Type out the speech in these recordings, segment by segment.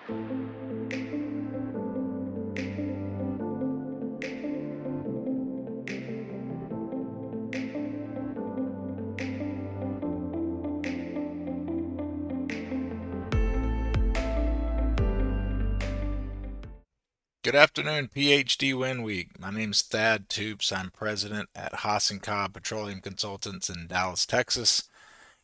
Good afternoon, PHDwin week. My name's Thad Toups. I'm president at Haas and Cobb Petroleum Consultants in Dallas, Texas.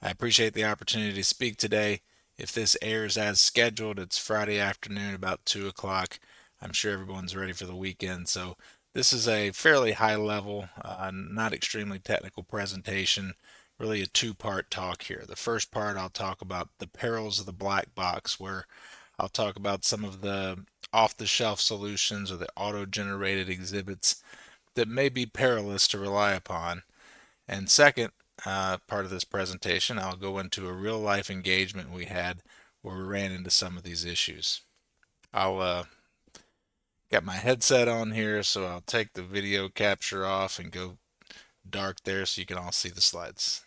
I appreciate the opportunity to speak today. If this airs as scheduled, it's Friday afternoon about 2 o'clock. I'm sure everyone's ready for the weekend. So this is a fairly high level, not extremely technical presentation, really a two-part talk here. The first part, I'll talk about the perils of the black box, where I'll talk about some of the off-the-shelf solutions or the auto-generated exhibits that may be perilous to rely upon. And second part of this presentation, I'll go into a real-life engagement we had where we ran into some of these issues. I'll got my headset on here, so I'll take the video capture off and go dark there so you can all see the slides.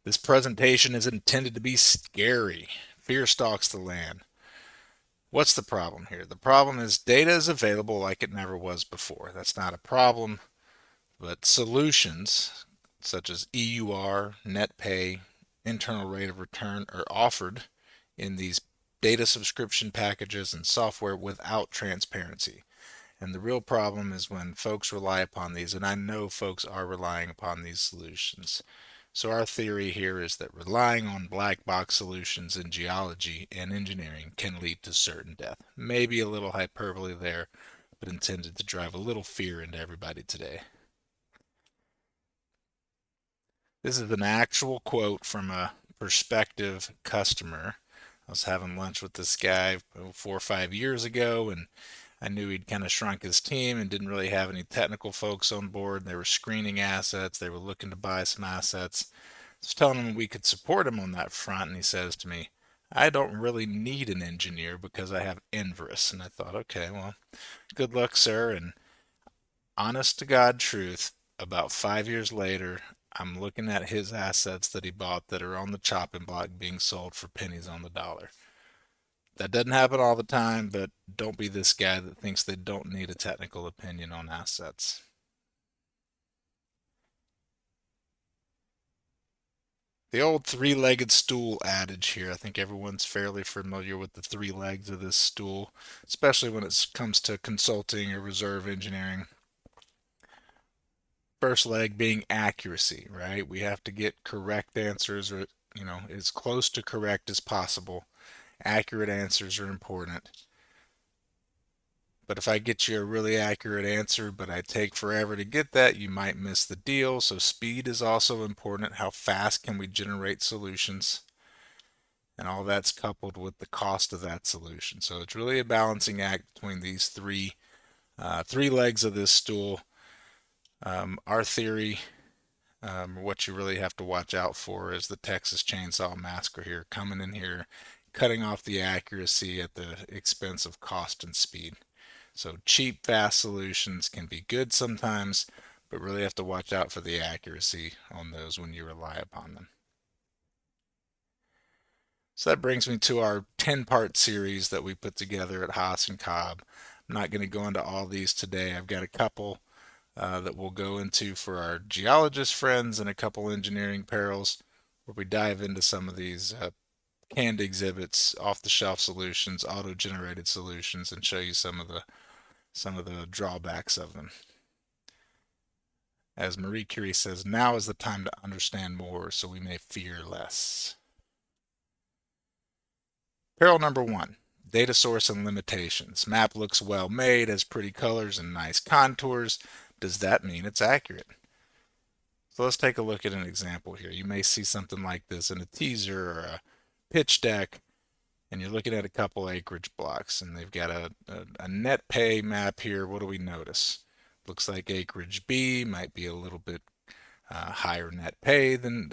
This presentation is intended to be scary. Fear stalks the land. What's the problem here? The problem is data is available like it never was before. That's not a problem, but solutions such as EUR, net pay, internal rate of return are offered in these data subscription packages and software without transparency. And the real problem is when folks rely upon these, and I know folks are relying upon these solutions. So our theory here is that relying on black box solutions in geology and engineering can lead to certain death. Maybe a little hyperbole there, but intended to drive a little fear into everybody today. This is an actual quote from a prospective customer. I was having lunch with this guy 4 or 5 years ago, and I knew he'd kind of shrunk his team and didn't really have any technical folks on board. They were screening assets. They were looking to buy some assets. I was telling him we could support him on that front, and he says to me, I don't really need an engineer because I have Inverse. And I thought, okay, well, good luck, sir. And honest to God truth, about 5 years later, I'm looking at his assets that he bought that are on the chopping block being sold for pennies on the dollar. That doesn't happen all the time, but don't be this guy that thinks they don't need a technical opinion on assets. The old three-legged stool adage here. I think everyone's fairly familiar with the three legs of this stool, especially when it comes to consulting or reserve engineering. First leg being accuracy, right? We have to get correct answers, or as close to correct as possible. Accurate answers are important. But if I get you a really accurate answer, but I take forever to get that, you might miss the deal. So speed is also important. How fast can we generate solutions? And all that's coupled with the cost of that solution. So it's really a balancing act between these three legs of this stool. Our theory, what you really have to watch out for is the Texas Chainsaw Massacre here, coming in here, cutting off the accuracy at the expense of cost and speed. So cheap, fast solutions can be good sometimes, but really have to watch out for the accuracy on those when you rely upon them. So that brings me to our 10-part series that we put together at Haas and Cobb. I'm not going to go into all these today. I've got a couple that we'll go into for our geologist friends and a couple engineering perils where we dive into some of these canned exhibits, off-the-shelf solutions, auto-generated solutions, and show you some of the drawbacks of them. As Marie Curie says, now is the time to understand more so we may fear less. Peril number 1, data source and limitations. Map looks well made, has pretty colors and nice contours. Does that mean it's accurate? So let's take a look at an example here. You may see something like this in a teaser or a pitch deck, and you're looking at a couple acreage blocks, and they've got a net pay map here. What do we notice? Looks like acreage B might be a little bit higher net pay than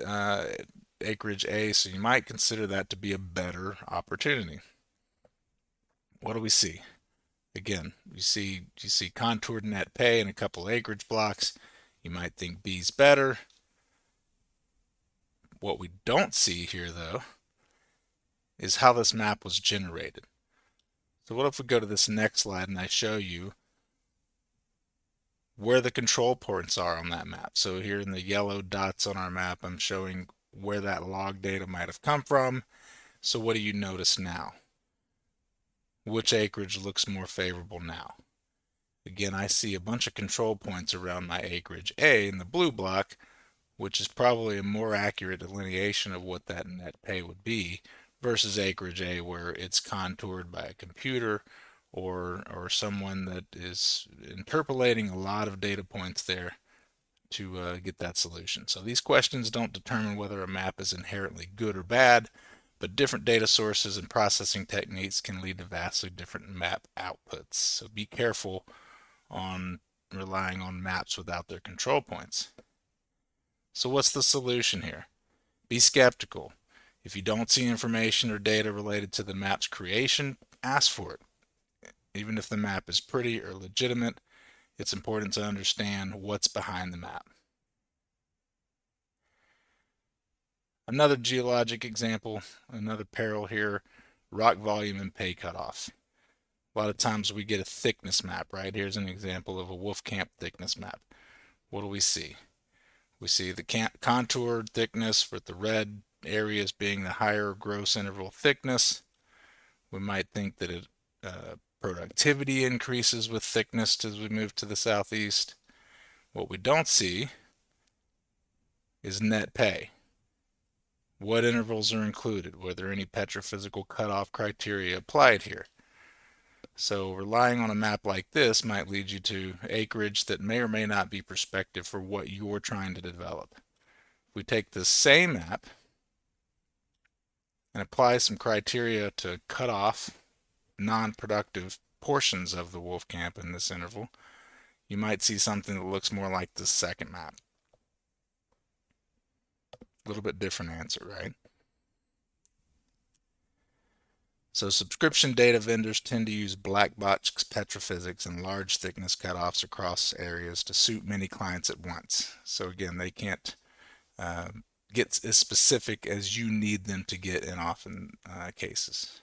acreage A, so you might consider that to be a better opportunity. What do we see? Again, you see contoured net pay in a couple acreage blocks. You might think B's better. What we don't see here, though, is how this map was generated. So what if we go to this next slide and I show you where the control points are on that map. So here in the yellow dots on our map, I'm showing where that log data might have come from. So what do you notice now? Which acreage looks more favorable now? Again, I see a bunch of control points around my acreage A in the blue block, which is probably a more accurate delineation of what that net pay would be versus acreage A, where it's contoured by a computer or someone that is interpolating a lot of data points there to get that solution. So these questions don't determine whether a map is inherently good or bad, but different data sources and processing techniques can lead to vastly different map outputs. So be careful on relying on maps without their control points. So what's the solution here? Be skeptical. If you don't see information or data related to the map's creation, ask for it. Even if the map is pretty or legitimate, it's important to understand what's behind the map. Another geologic example, another peril here, rock volume and pay cutoff. A lot of times we get a thickness map, right? Here's an example of a Wolfcamp thickness map. What do we see? We see the contoured thickness with the red areas being the higher gross interval thickness. We might think that productivity increases with thickness as we move to the southeast. What we don't see is net pay. What intervals are included? Were there any petrophysical cutoff criteria applied here? So relying on a map like this might lead you to acreage that may or may not be prospective for what you're trying to develop. If we take this same map and apply some criteria to cut off non-productive portions of the Wolfcamp in this interval, you might see something that looks more like this second map. A little bit different answer, right? So subscription data vendors tend to use black box petrophysics and large thickness cutoffs across areas to suit many clients at once. So again, they can't get as specific as you need them to get in often cases.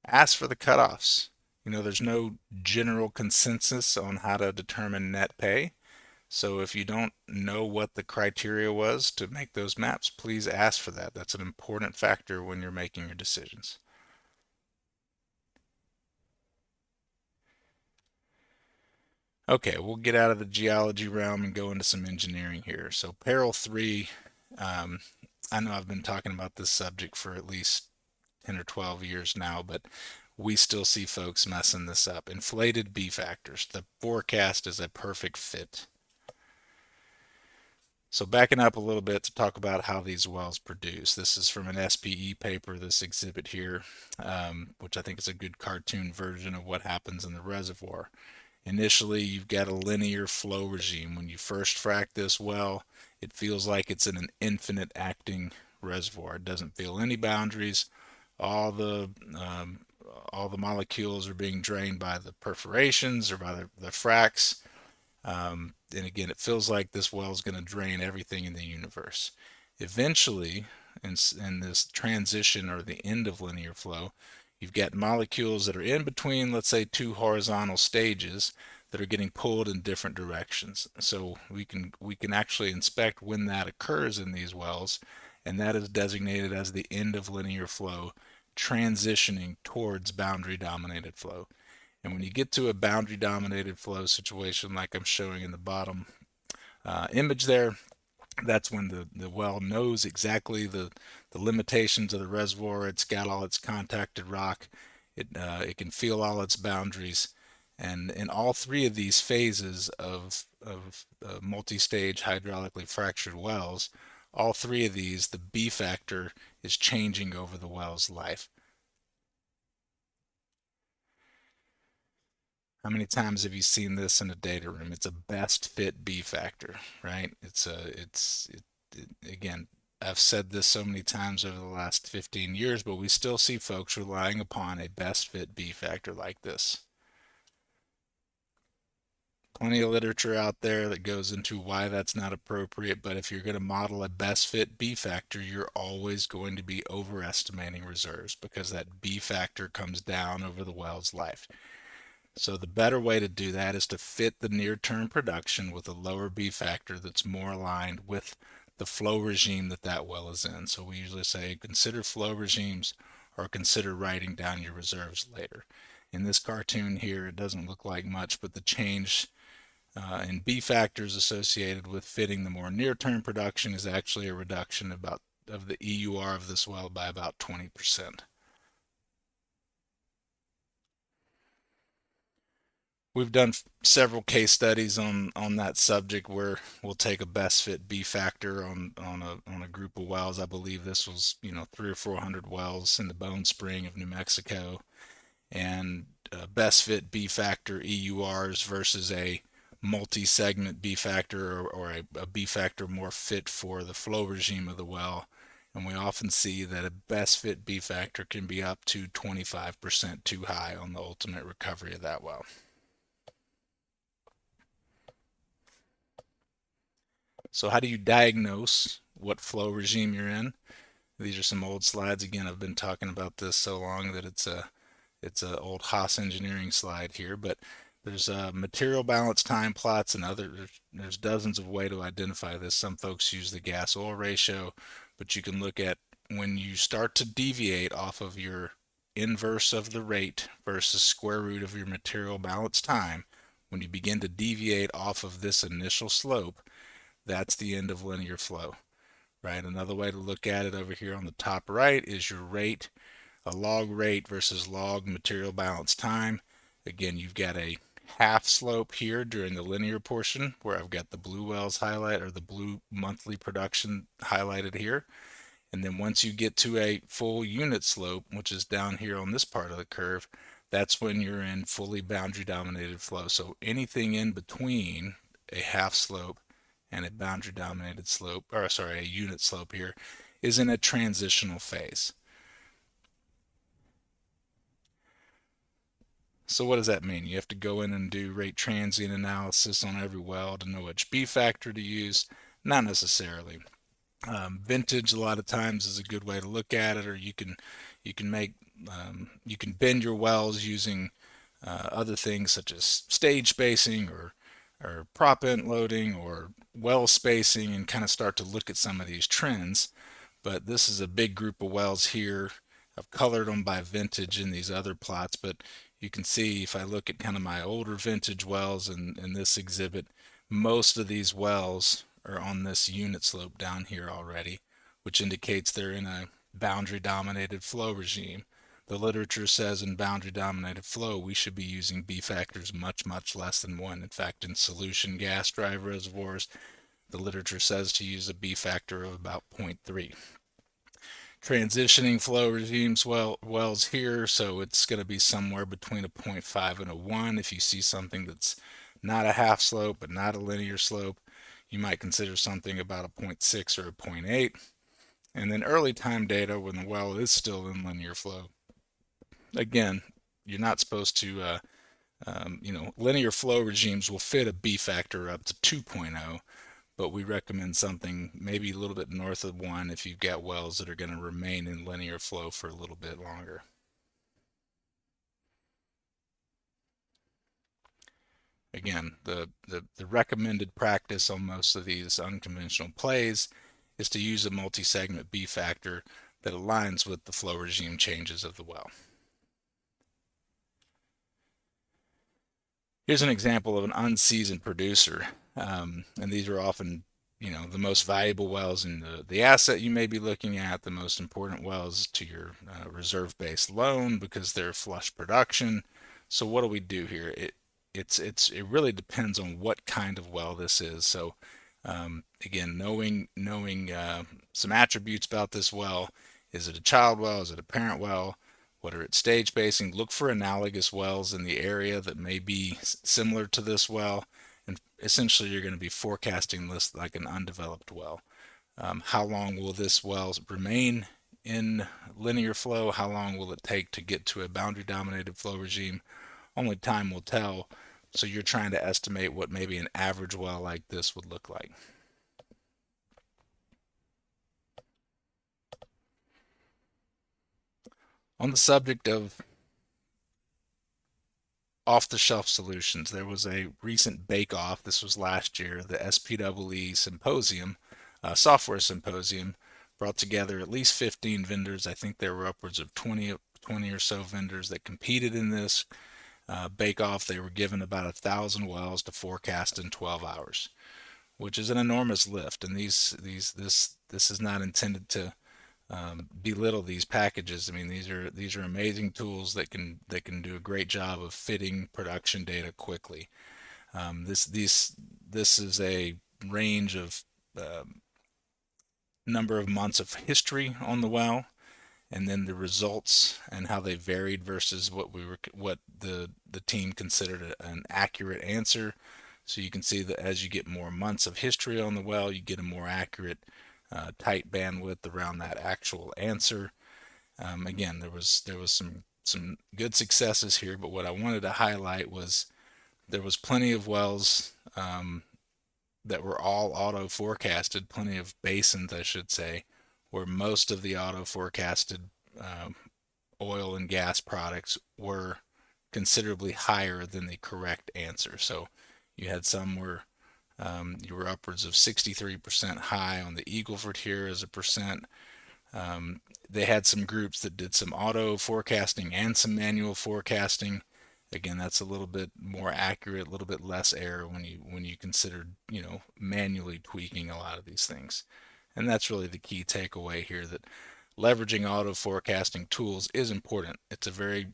Ask for the cutoffs. There's no general consensus on how to determine net pay. So if you don't know what the criteria was to make those maps, please ask for that. That's an important factor when you're making your decisions. Okay, we'll get out of the geology realm and go into some engineering here. So Peril 3, I know I've been talking about this subject for at least 10 or 12 years now, but we still see folks messing this up. Inflated B factors. The forecast is a perfect fit. So backing up a little bit to talk about how these wells produce. This is from an SPE paper, this exhibit here, which I think is a good cartoon version of what happens in the reservoir. Initially, you've got a linear flow regime. When you first frack this well, it feels like it's in an infinite acting reservoir. It doesn't feel any boundaries. All the molecules are being drained by the perforations or by the fracks. And again, it feels like this well is going to drain everything in the universe. Eventually, in this transition or the end of linear flow, you've got molecules that are in between, let's say, two horizontal stages that are getting pulled in different directions. So we can actually inspect when that occurs in these wells, and that is designated as the end of linear flow, transitioning towards boundary dominated flow. And when you get to a boundary dominated flow situation like I'm showing in the bottom image there, that's when the well knows exactly the limitations of the reservoir. It's got all its contacted rock. It can feel all its boundaries. And in all three of these phases of multi-stage hydraulically fractured wells, all three of these, the B factor is changing over the well's life. How many times have you seen this in a data room? It's a best fit B factor, right? Again, I've said this so many times over the last 15 years, but we still see folks relying upon a best fit B factor like this. plenty of literature out there that goes into why that's not appropriate, but if you're going to model a best fit B factor, you're always going to be overestimating reserves because that B factor comes down over the well's life. So the better way to do that is to fit the near-term production with a lower B factor that's more aligned with the flow regime that that well is in. So we usually say consider flow regimes or consider writing down your reserves later. In this cartoon here, it doesn't look like much, but the change in B factors associated with fitting the more near-term production is actually a reduction of the EUR of this well by about 20%. We've done several case studies on that subject where we'll take a best fit B factor on a group of wells. I believe this was 300 or 400 wells in the Bone Spring of New Mexico, and best fit B factor EURs versus a multi-segment B factor or a B factor more fit for the flow regime of the well. And we often see that a best fit B factor can be up to 25% too high on the ultimate recovery of that well. So how do you diagnose what flow regime you're in? These are some old slides. Again, I've been talking about this so long that it's a old Haas engineering slide here, but there's material balance time plots and there's dozens of ways to identify this. Some folks use the gas oil ratio, but you can look at when you start to deviate off of your inverse of the rate versus square root of your material balance time. When you begin to deviate off of this initial slope, that's the end of linear flow, right? Another way to look at it over here on the top right is your rate, a log rate versus log material balance time. Again, you've got a half slope here during the linear portion where I've got the blue wells highlight or the blue monthly production highlighted here. And then once you get to a full unit slope, which is down here on this part of the curve, that's when you're in fully boundary dominated flow. So anything in between a half slope and a boundary dominated slope, or sorry, a unit slope here, is in a transitional phase. So what does that mean? You have to go in and do rate transient analysis on every well to know which B factor to use? Not necessarily. Vintage a lot of times is a good way to look at it, or you can bend your wells using other things such as stage spacing or proppant loading or well spacing and kind of start to look at some of these trends. But this is a big group of wells here. I've colored them by vintage in these other plots, but you can see if I look at kind of my older vintage wells in this exhibit, most of these wells are on this unit slope down here already, which indicates they're in a boundary dominated flow regime. The literature says in boundary dominated flow, we should be using B factors much, much less than 1. In fact, in solution gas drive reservoirs, the literature says to use a B factor of about 0.3. Transitioning flow regimes wells here, so it's going to be somewhere between a 0.5 and a 1. If you see something that's not a half slope but not a linear slope, you might consider something about a 0.6 or a 0.8. And then early time data when the well is still in linear flow. Again, you're not supposed to, linear flow regimes will fit a B factor up to 2.0, but we recommend something maybe a little bit north of 1 if you've got wells that are going to remain in linear flow for a little bit longer. Again, the recommended practice on most of these unconventional plays is to use a multi-segment B factor that aligns with the flow regime changes of the well. Here's an example of an unseasoned producer, and these are often, the most valuable wells in the asset you may be looking at, the most important wells to your reserve-based loan because they're flush production. So what do we do here? It really depends on what kind of well this is. So again, knowing some attributes about this well. Is it a child well? Is it a parent well? What are its stage spacing? Look for analogous wells in the area that may be similar to this well, and essentially you're going to be forecasting this like an undeveloped well. How long will this well remain in linear flow? How long will it take to get to a boundary dominated flow regime? Only time will tell, So you're trying to estimate what maybe an average well like this would look like. On the subject of off-the-shelf solutions, there was a recent bake-off. This was last year, the SPWE Symposium, Software Symposium, brought together at least 15 vendors. I think there were upwards of 20 or so vendors that competed in this bake-off. They were given about 1,000 wells to forecast in 12 hours, which is an enormous lift. And this is not intended to belittle these packages. I mean, these are amazing tools that can do a great job of fitting production data quickly. This is a range of uh, number of months of history on the well, and then the results and how they varied versus what the team considered an accurate answer. So you can see that as you get more months of history on the well, you get a more accurate tight bandwidth around that actual answer. Again, there was some good successes here, but what I wanted to highlight was there was plenty of wells that were all auto forecasted, plenty of basins, I should say, where most of the auto forecasted uh, oil and gas products were considerably higher than the correct answer. So you had some where you were upwards of 63% high on the Eagle Ford here as a percent. They had some groups that did some auto forecasting and some manual forecasting. Again, that's a little bit more accurate, a little bit less error when you consider, manually tweaking a lot of these things. And that's really the key takeaway here, that leveraging auto forecasting tools is important. It's a very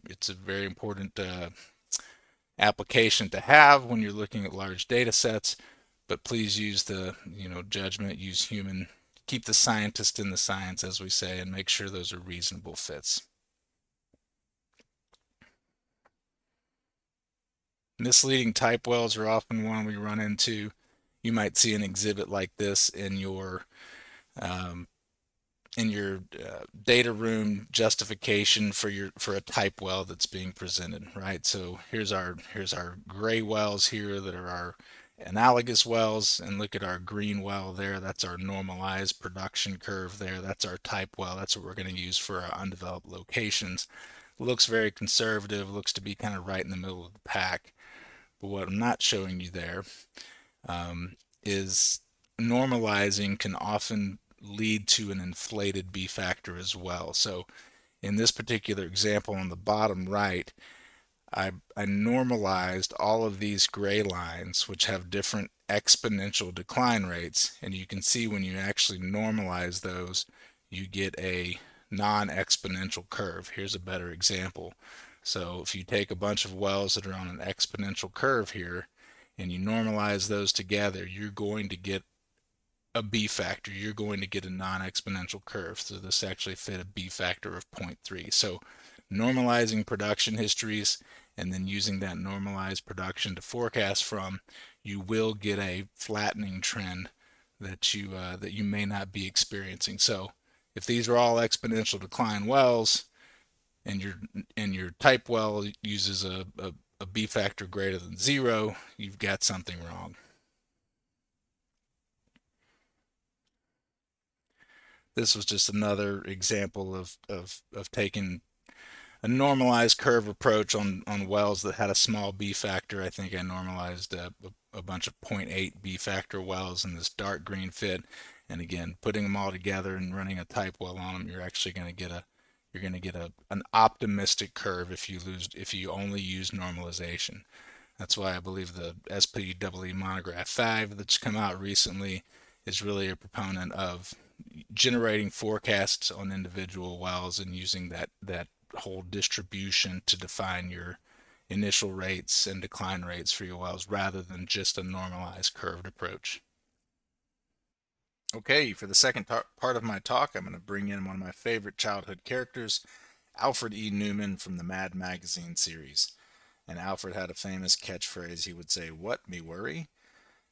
important application to have when you're looking at large data sets, but please use the, judgment, use human, keep the scientist in the science, as we say, and make sure those are reasonable fits. Misleading type wells are often one we run into. You might see an exhibit like this um, in your data room justification for a type well that's being presented, right? So here's our gray wells here that are our analogous wells, and look at our green well there. That's our normalized production curve there. That's our type well. That's what we're going to use for our undeveloped locations. Looks very conservative, looks to be kind of right in the middle of the pack. But what I'm not showing you there is normalizing can often lead to an inflated B factor as well. So in this particular example on the bottom right, I normalized all of these gray lines, which have different exponential decline rates. And you can see when you actually normalize those, you get a non-exponential curve. Here's a better example. So if you take a bunch of wells that are on an exponential curve here and you normalize those together, you're going to get a B factor. You're going to get a non-exponential curve. So this actually fit a B factor of 0.3. So normalizing production histories and then using that normalized production to forecast from, you will get a flattening trend that you may not be experiencing. So if these are all exponential decline wells, and your type well uses a B factor greater than 0, you've got something wrong. This was just another example of taking a normalized curve approach on wells that had a small B factor. I think I normalized a bunch of 0.8 B factor wells in this dark green fit. And again, putting them all together and running a type well on them, you're actually going to get an optimistic curve if you only use normalization. That's why I believe the SPWE Monograph 5 that's come out recently is really a proponent of generating forecasts on individual wells and using that whole distribution to define your initial rates and decline rates for your wells rather than just a normalized curved approach. Okay, for the second part of my talk, I'm going to bring in one of my favorite childhood characters, Alfred E. Newman from the Mad Magazine series. And Alfred had a famous catchphrase. He would say, "What, me worry?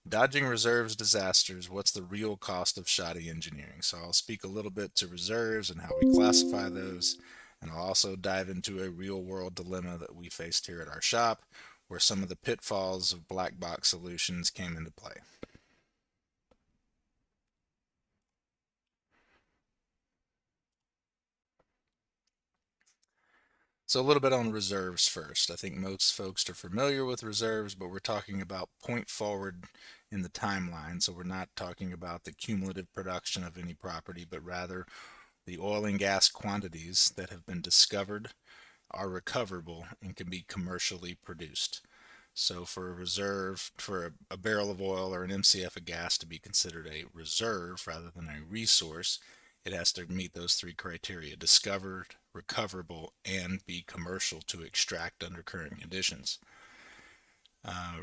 Dodging reserves disasters, what's the real cost of shoddy engineering?" So I'll speak a little bit to reserves and how we classify those, and I'll also dive into a real world dilemma that we faced here at our shop, where some of the pitfalls of black box solutions came into play. So a little bit on reserves first. I think most folks are familiar with reserves, but we're talking about point forward in the timeline. So we're not talking about the cumulative production of any property, but rather the oil and gas quantities that have been discovered, are recoverable, and can be commercially produced. So for a reserve, for a barrel of oil or an MCF of gas to be considered a reserve rather than a resource, it has to meet those three criteria: discovered, recoverable, and be commercial to extract under current conditions.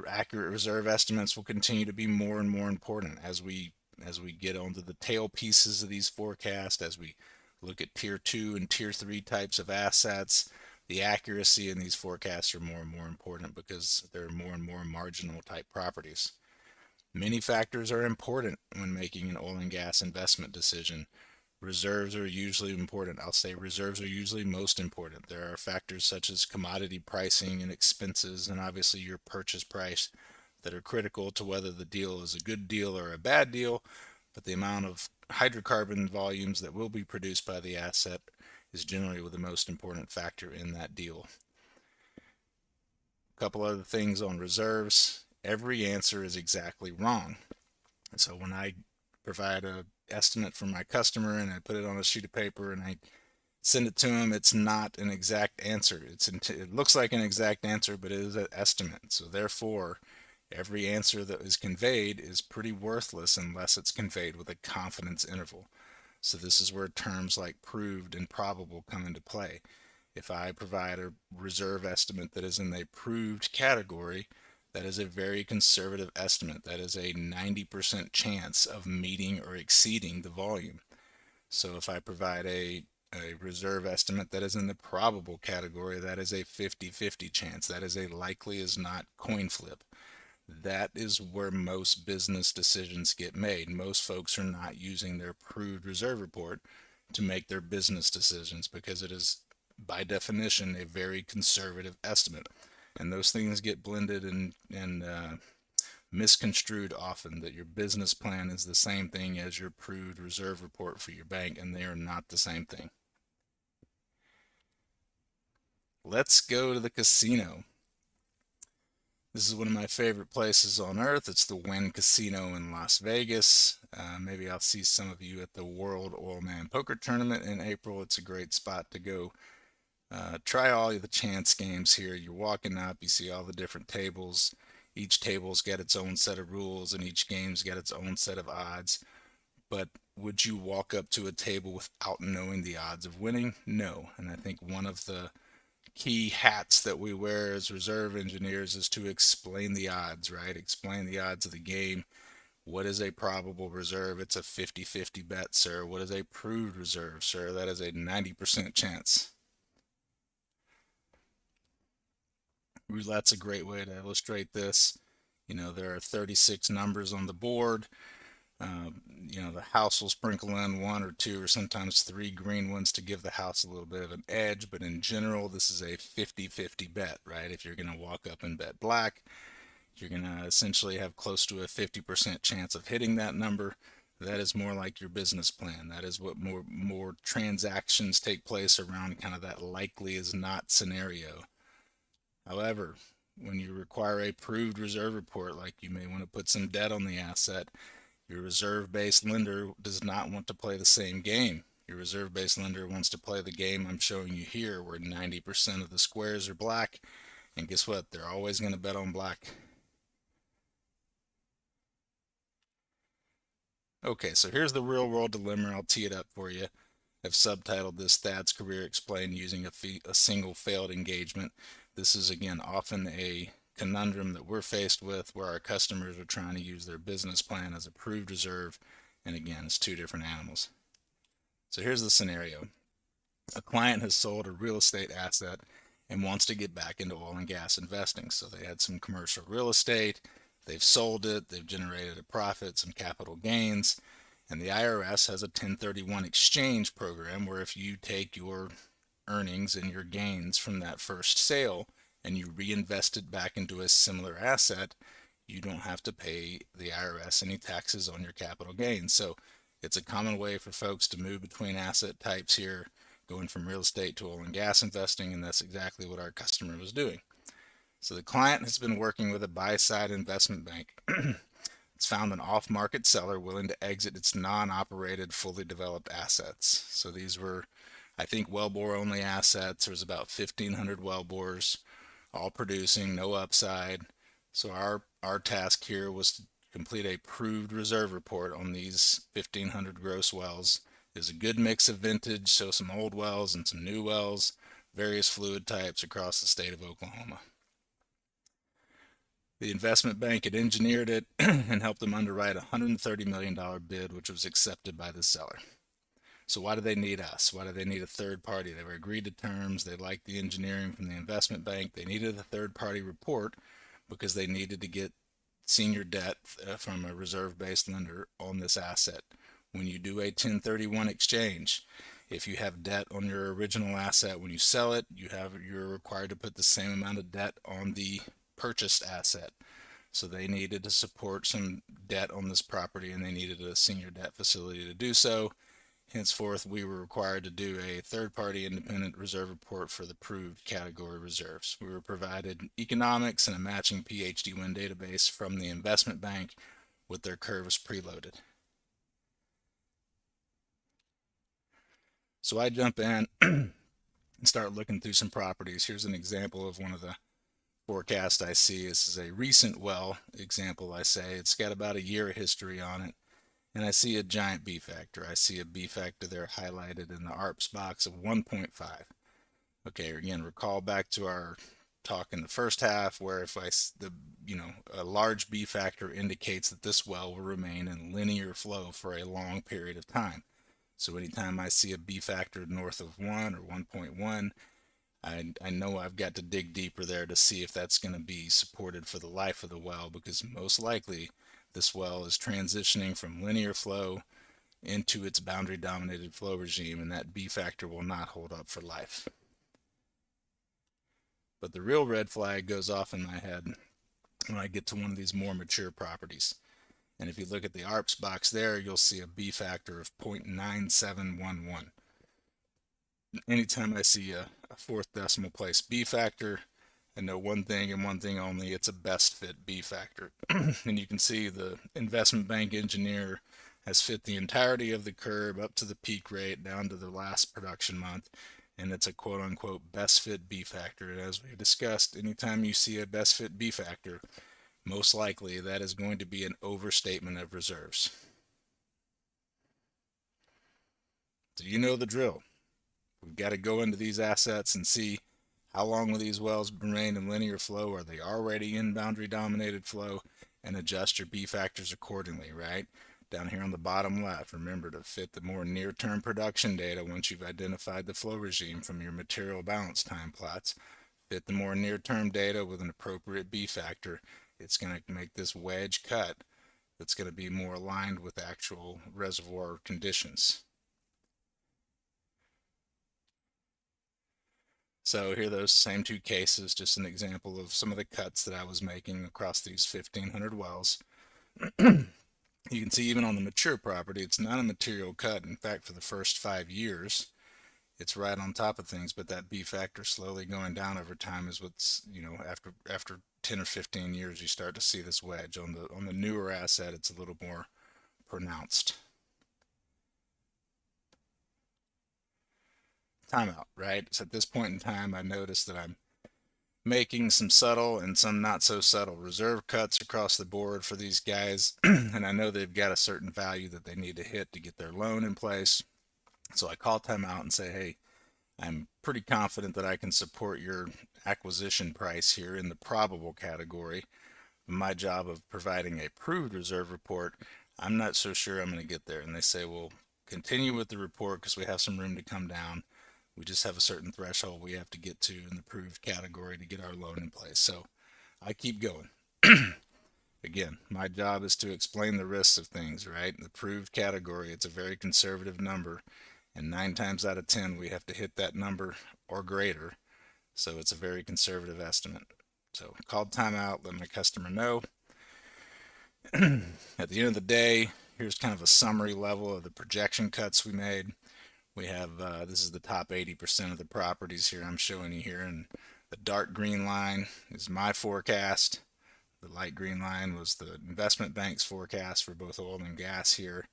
Accurate reserve estimates will continue to be more and more important as we get onto the tail pieces of these forecasts, as we look at tier 2 and tier 3 types of assets. The accuracy in these forecasts are more and more important because there are more and more marginal type properties. Many factors are important when making an oil and gas investment decision. Reserves are usually important. I'll say reserves are usually most important. There are factors such as commodity pricing and expenses, and obviously your purchase price, that are critical to whether the deal is a good deal or a bad deal. But the amount of hydrocarbon volumes that will be produced by the asset is generally the most important factor in that deal. A couple other things on reserves: every answer is exactly wrong. And so when I provide a estimate from my customer and I put it on a sheet of paper and I send it to him, it's not an exact answer. It looks like an exact answer, but it is an estimate. So therefore, every answer that is conveyed is pretty worthless unless it's conveyed with a confidence interval. So this is where terms like proved and probable come into play. If I provide a reserve estimate that is in the proved category, that is a very conservative estimate. That is a 90% chance of meeting or exceeding the volume. So if I provide a reserve estimate that is in the probable category, that is a 50-50 chance. That is a likely as not coin flip. That is where most business decisions get made. Most folks are not using their proved reserve report to make their business decisions because it is, by definition, a very conservative estimate. And those things get blended and misconstrued often, that your business plan is the same thing as your proved reserve report for your bank, and they are not the same thing. Let's go to the casino. This is one of my favorite places on earth. It's the Wynn Casino in Las Vegas. Maybe I'll see some of you at the World Oil Man Poker Tournament in April. It's a great spot to go. Try all the chance games here. You're walking up, you see all the different tables. Each table's got its own set of rules, and each game's got its own set of odds. But would you walk up to a table without knowing the odds of winning? No. And I think one of the key hats that we wear as reserve engineers is to explain the odds, right? Explain the odds of the game. What is a probable reserve? It's a 50-50 bet, sir. What is a proved reserve, sir? That is a 90% chance. Roulette's a great way to illustrate this. There are 36 numbers on the board. The house will sprinkle in one or two or sometimes three green ones to give the house a little bit of an edge, but in general, this is a 50-50 bet, right? If you're going to walk up and bet black, you're going to essentially have close to a 50% chance of hitting that number. That is more like your business plan. That is what more transactions take place around, kind of that likely is not scenario. However, when you require a proved reserve report, like you may want to put some debt on the asset, your reserve-based lender does not want to play the same game. Your reserve-based lender wants to play the game I'm showing you here, where 90% of the squares are black, and guess what? They're always going to bet on black. Okay, so here's the real-world dilemma. I'll tee it up for you. I've subtitled this Thad's Career Explained Using a Single Failed Engagement. This is, again, often a conundrum that we're faced with, where our customers are trying to use their business plan as a proved reserve, and again, it's two different animals. So here's the scenario. A client has sold a real estate asset and wants to get back into oil and gas investing. So they had some commercial real estate, they've sold it, they've generated a profit, some capital gains, and the IRS has a 1031 exchange program where if you take your earnings and your gains from that first sale and you reinvest it back into a similar asset, you don't have to pay the IRS any taxes on your capital gains. So it's a common way for folks to move between asset types here, going from real estate to oil and gas investing, and that's exactly what our customer was doing. So the client has been working with a buy-side investment bank. It's found an off-market seller willing to exit its non-operated, fully developed assets. So these were, I think, wellbore-only assets. There was about 1,500 wellbores, all producing, no upside. So our task here was to complete a proved reserve report on these 1,500 gross wells. There's a good mix of vintage, so some old wells and some new wells, various fluid types across the state of Oklahoma. The investment bank had engineered it and helped them underwrite a $130 million bid, which was accepted by the seller. So why do they need us? Why do they need a third party? They were agreed to terms. They liked the engineering from the investment bank. They needed a third party report because they needed to get senior debt from a reserve-based lender on this asset. When you do a 1031 exchange, if you have debt on your original asset, when you sell it, you're required to put the same amount of debt on the purchased asset. So they needed to support some debt on this property, and they needed a senior debt facility to do so. Henceforth, we were required to do a third-party independent reserve report for the proved category reserves. We were provided economics and a matching PHDwin database from the investment bank with their curves preloaded. So I jump in and start looking through some properties. Here's an example of one of the forecasts I see. This is a recent well example, I say. It's got about a year of history on it. And I see a giant B factor. I see a B factor there highlighted in the ARPS box of 1.5. Okay, again, recall back to our talk in the first half where if a large B factor indicates that this well will remain in linear flow for a long period of time. So anytime I see a B factor north of 1 or 1.1, I know I've got to dig deeper there to see if that's going to be supported for the life of the well, because most likely this well is transitioning from linear flow into its boundary dominated flow regime, and that B factor will not hold up for life. But the real red flag goes off in my head when I get to one of these more mature properties. And if you look at the ARPS box there, you'll see a B factor of 0.9711. Anytime I see a fourth decimal place B factor, I know one thing and one thing only: it's a best fit B factor. And you can see the investment bank engineer has fit the entirety of the curve up to the peak rate down to the last production month, and it's a quote unquote best fit B factor. And as we discussed, anytime you see a best fit B factor, most likely that is going to be an overstatement of reserves. So you know the drill. We've got to go into these assets and see how long will these wells remain in linear flow? Are they already in boundary dominated flow? And adjust your B factors accordingly, right? Down here on the bottom left, remember to fit the more near-term production data once you've identified the flow regime from your material balance time plots. Fit the more near-term data with an appropriate B factor. It's going to make this wedge cut that's going to be more aligned with actual reservoir conditions. So here are those same two cases, just an example of some of the cuts that I was making across these 1,500 wells. You can see even on the mature property, it's not a material cut. In fact, for the first 5 years, it's right on top of things, but that B factor slowly going down over time is what's, after 10 or 15 years, you start to see this wedge. On the newer asset, it's a little more pronounced. Timeout, right? So at this point in time, I noticed that I'm making some subtle and some not so subtle reserve cuts across the board for these guys. And I know they've got a certain value that they need to hit to get their loan in place. So I call timeout and say, hey, I'm pretty confident that I can support your acquisition price here in the probable category. My job of providing a proved reserve report, I'm not so sure I'm going to get there. And they say, well, continue with the report because we have some room to come down. We just have a certain threshold we have to get to in the proved category to get our loan in place. So I keep going. Again, my job is to explain the risks of things, right? In the proved category, it's a very conservative number, and 9 times out of 10, we have to hit that number or greater So it's a very conservative estimate. So called timeout, let my customer know. At the end of the day, here's kind of a summary level of the projection cuts we made. We have, this is the top 80% of the properties here I'm showing you here. And the dark green line is my forecast. The light green line was the investment bank's forecast for both oil and gas here.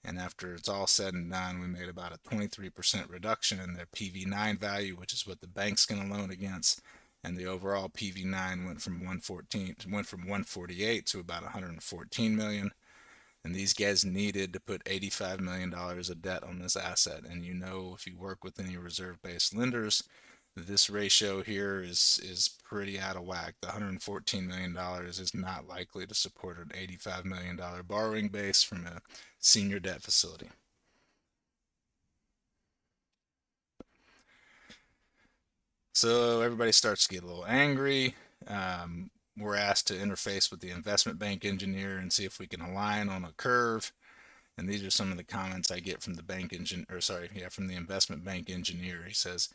And after it's all said and done, we made about a 23% reduction in their PV9 value, which is what the bank's going to loan against. And the overall PV9 went from 148 to about 114 million. And these guys needed to put $85 million of debt on this asset. And you know, if you work with any reserve-based lenders, this ratio here is pretty out of whack. The $114 million is not likely to support an $85 million borrowing base from a senior debt facility. So everybody starts to get a little angry. We're asked to interface with the investment bank engineer and see if we can align on a curve. And these are some of the comments I get from the from the investment bank engineer. He says,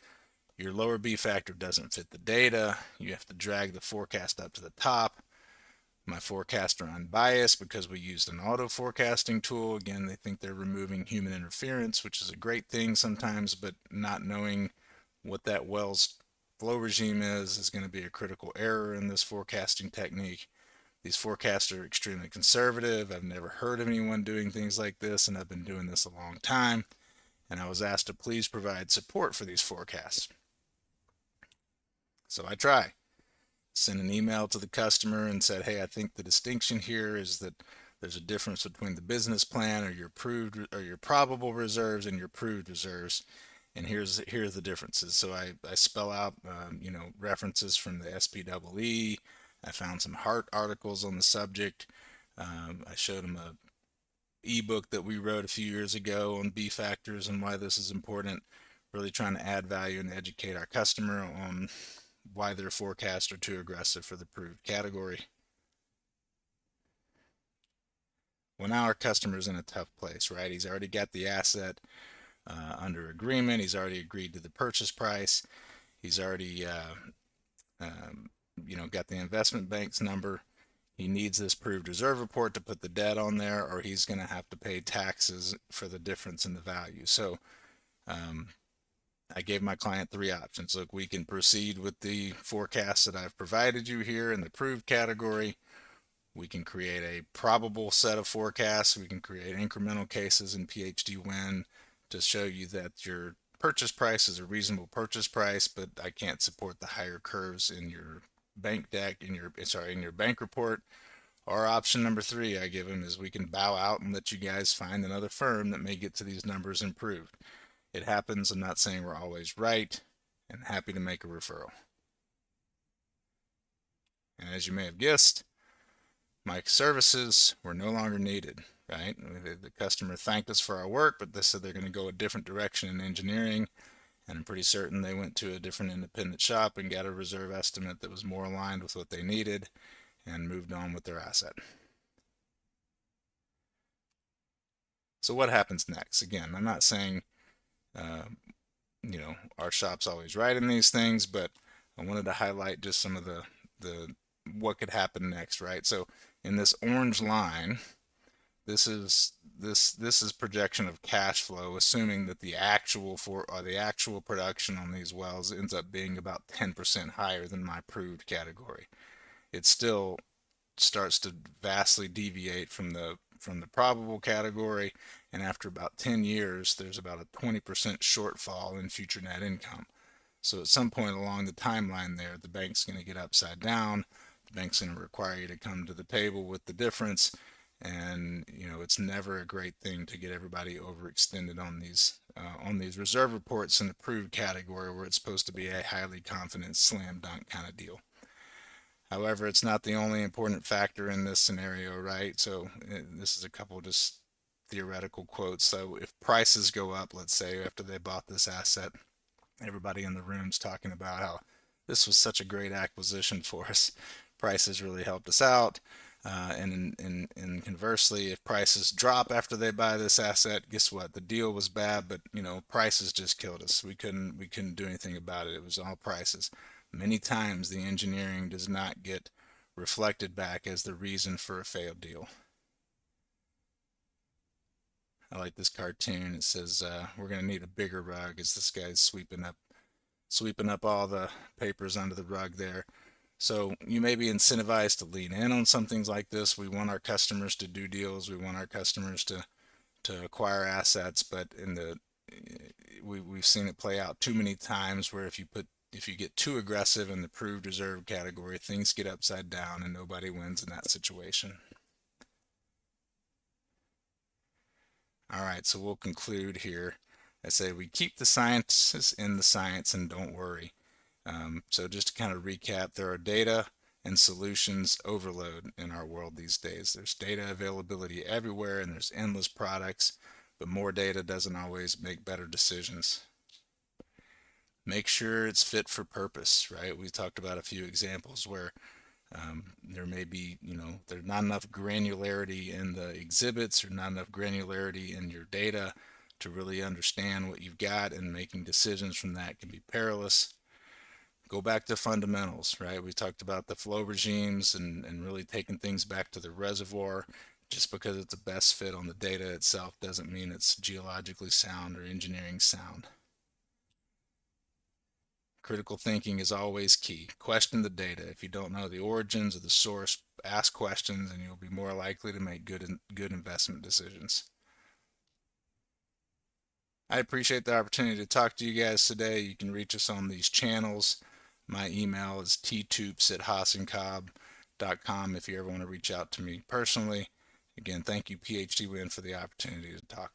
your lower B factor doesn't fit the data. You have to drag the forecast up to the top. My forecasts are unbiased because we used an auto forecasting tool. Again, they think they're removing human interference, which is a great thing sometimes, but not knowing what that well's flow regime is going to be a critical error in this forecasting technique. These forecasts are extremely conservative. I've never heard of anyone doing things like this, and I've been doing this a long time. And I was asked to please provide support for these forecasts. So I try. Send an email to the customer and said, hey, I think the distinction here is that there's a difference between the business plan or your proved or your probable reserves and your proved reserves. And here are the differences. So I spell out, references from the SPEE. I found some Hart articles on the subject. I showed them a ebook that we wrote a few years ago on B factors and why this is important. Really trying to add value and educate our customer on why their forecasts are too aggressive for the proved category. Well, now our customer's in a tough place, right? He's already got the asset under agreement. He's already agreed to the purchase price. He's already, got the investment bank's number. He needs this proved reserve report to put the debt on there, or he's going to have to pay taxes for the difference in the value. So I gave my client three options. Look, we can proceed with the forecast that I've provided you here in the proved category. We can create a probable set of forecasts. We can create incremental cases in PHDwin to show you that your purchase price is a reasonable purchase price, but I can't support the higher curves in your bank deck, in your bank report. Or option number three I give him is we can bow out and let you guys find another firm that may get to these numbers improved. It happens. I'm not saying we're always right, and happy to make a referral. And as you may have guessed, my services were no longer needed, right? The customer thanked us for our work, but they said they're going to go a different direction in engineering, and I'm pretty certain they went to a different independent shop and got a reserve estimate that was more aligned with what they needed and moved on with their asset. So what happens next? Again, I'm not saying our shop's always right in these things, but I wanted to highlight just some of the what could happen next, right? So in this orange line, this is projection of cash flow, assuming that the actual production on these wells ends up being about 10% higher than my proved category. It still starts to vastly deviate from the probable category, and after about 10 years there's about a 20% shortfall in future net income. So at some point along the timeline there, the bank's going to get upside down. The bank's going to require you to come to the table with the difference, and it's never a great thing to get everybody overextended on these reserve reports in the proved category where it's supposed to be a highly confident slam dunk kind of deal. However, it's not the only important factor in this scenario, right? So this is a couple just theoretical quotes. So if prices go up, let's say after they bought this asset, everybody in the room's talking about how this was such a great acquisition for us. Prices really helped us out. And conversely, if prices drop after they buy this asset, guess what? The deal was bad, but prices just killed us. We couldn't do anything about it. It was all prices. Many times the engineering does not get reflected back as the reason for a failed deal. I like this cartoon. It says we're going to need a bigger rug as this guy's sweeping up all the papers under the rug there. So you may be incentivized to lean in on some things like this. We want our customers to do deals. We want our customers to acquire assets, but we've seen it play out too many times where if you get too aggressive in the proved reserve category, things get upside down and nobody wins in that situation. All right, so we'll conclude here. I say we keep the science in the science and don't worry. So just to kind of recap, there are data and solutions overload in our world these days. There's data availability everywhere and there's endless products, but more data doesn't always make better decisions. Make sure it's fit for purpose, right? We talked about a few examples where there may be, there's not enough granularity in the exhibits or not enough granularity in your data to really understand what you've got, and making decisions from that can be perilous. Go back to fundamentals, right? We talked about the flow regimes and really taking things back to the reservoir. Just because it's the best fit on the data itself doesn't mean it's geologically sound or engineering sound. Critical thinking is always key. Question the data. If you don't know the origins or the source, ask questions and you'll be more likely to make good investment decisions. I appreciate the opportunity to talk to you guys today. You can reach us on these channels. My email is ttoups@haasandcobb.com if you ever want to reach out to me personally. Again, thank you PHDwin for the opportunity to talk.